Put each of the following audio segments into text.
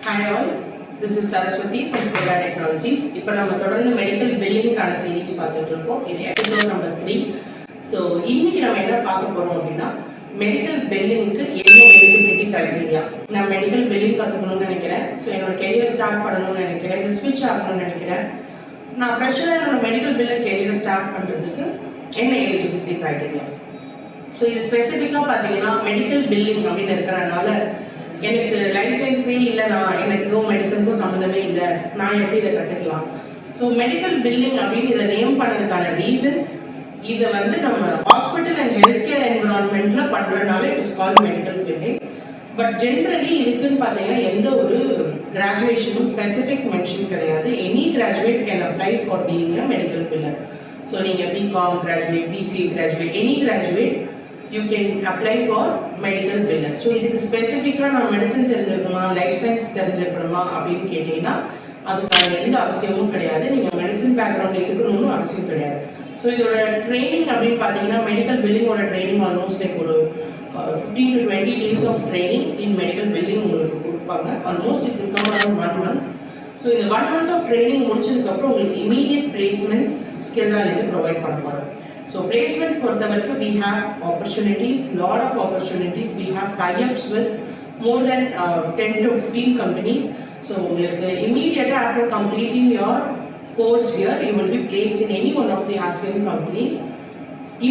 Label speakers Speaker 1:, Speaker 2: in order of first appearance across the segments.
Speaker 1: Hi all, this is Saraswati from Stella Technologies. இப்போ நம்ம தொடர்ந்து மெடிக்கல் பில்லிங்கான சீரிஸ் பார்த்துட்டு இருக்கோம். இது எபிசோட் நம்பர் 3. ஸோ இன்னைக்கு நம்ம என்ன பார்க்க போறோம் அப்படின்னா மெடிக்கல் பில்லிங்க்கு என்ன எலிஜிபிலிட்டி கிரைட்டீரியா. நான் மெடிக்கல் பில்லிங் கற்றுக்கணும்னு நினைக்கிறேன். ஸோ என்னோட கெரியர் ஸ்டார்ட் பண்ணணும்னு நினைக்கிறேன், இது ஸ்விட்ச் ஆகணும்னு நினைக்கிறேன். நான் ஃப்ரெஷ்ஷாக என்னோட மெடிக்கல் பில்லிங் கெரியரை ஸ்டார்ட் பண்ணுறதுக்கு என்ன எலிஜிபிலிட்டி கிரைட்டீரியா. ஸோ இது ஸ்பெசிஃபிக்காக பார்த்தீங்கன்னா மெடிக்கல் பில்லிங் அப்படின்னு இருக்கிறனால எனக்கு லைசன்ஸே இல்லைனா எனக்கும் மெடிசனுக்கும் சம்மந்தமே இல்லை, நான் எப்படி இதை கற்றுக்கலாம். ஸோ மெடிக்கல் பில்லிங் அப்படின்னு இதை நேம் பண்ணதுக்கான ரீசன் இதை வந்து நம்ம ஹாஸ்பிட்டல் அண்ட் ஹெல்த் கேர் என்விரான்மெண்ட்டில் பண்ணுறதுனால it is called medical billing. But generally இதுக்குன்னு பார்த்தீங்கன்னா எந்த ஒரு கிராஜுவேஷனும் ஸ்பெசிஃபிக் மென்ஷன் கிடையாது. Any graduate can apply for being a medical biller. So நீங்கள் BCom graduate, BCA graduate, any graduate you can apply for medical billing. So இதுக்கு ஸ்பெசிஃபிக்காக நான் மெடிசன் தெரிஞ்சிருக்கணுமா, லைஃப் சயின்ஸ் தெரிஞ்சிருக்கணுமா அப்படின்னு கேட்டிங்கன்னா அதுக்கான எந்த அவசியமும் கிடையாது. நீங்கள் மெடிசன் பேக்ரவுண்டில் இருக்கணும்னு அவசியம் கிடையாது. ஸோ இதோட ட்ரைனிங் அப்படின்னு பார்த்தீங்கன்னா மெடிக்கல் பில்லிங்கோட ட்ரைனிங் ஆல்மோஸ்ட் லைக் ஒரு 15 to 20 days of training in medical billing உங்களுக்கு கொடுப்பாங்க. Almost it will come around 1 month. So இந்த 1 month ஆஃப் ட்ரைனிங் முடிச்சதுக்கப்புறம் உங்களுக்கு இமீடியட் பிளேஸ்மெண்ட்ஸ் ஸ்கில்லாலேருந்து ப்ரொவைட் பண்ண போகிறோம். So placement பொறுத்த வரைக்கும் we have opportunities, lot of opportunities. We have tie-ups with more than 10 to 15 companies. So உங்களுக்கு immediately after completing your course here, you will be placed in any one of the ASEAN companies.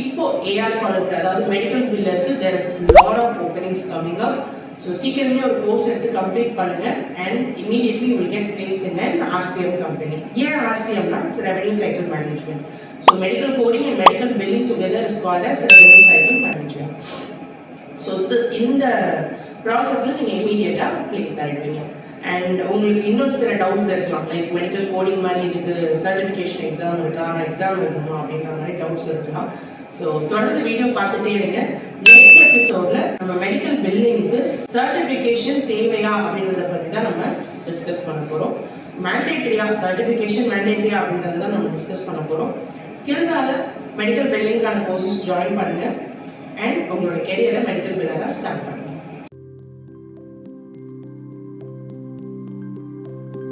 Speaker 1: இப்போ AR காலருக்கு அதாவது medical பில்லருக்கு there is lot of openings coming up. So சீக்கிரமே ஒரு course எடுத்து complete பண்ணுங்க and immediately you will get placed in an RCM company. ஏன் RCMனா it's revenue cycle management. So medical coding and medical billing together is called as revenue cycle management. So இந்த ப்ராசஸில் நீங்கள் இமீடியட்டாக place ஆகிடுவீங்க. And உங்களுக்கு இன்னொரு சில doubts இருக்கலாம், like medical coding மாதிரி இதுக்கு சர்டிஃபிகேஷன் எக்ஸாம் இருக்கா, எக்ஸாம் எழுதணுமா அப்படின்ற மாதிரி டவுட்ஸ் இருக்கலாம். ஸோ தொடர்ந்து வீடியோ பார்த்துட்டே இருங்க. நெக்ஸ்ட் எபிசோடில் நம்ம மெடிக்கல் பில்லிங்க்கு சர்டிஃபிகேஷன் தேவையா அப்படின்றத பற்றி தான் நம்ம டிஸ்கஸ் பண்ண போகிறோம். மேண்டேட்ரியா, சர்டிஃபிகேஷன் மேண்டேட்ரியா அப்படின்றத தான் நம்ம டிஸ்கஸ் பண்ண போகிறோம். ஸ்கில்லால மெடிக்கல் பில்லிங்கான கோர்சஸ் ஜாயின் பண்ணுங்கள் அண்ட் உங்களோட கெரியரை மெடிக்கல் பில்லராக ஸ்டார்ட் பண்ணுங்கள்.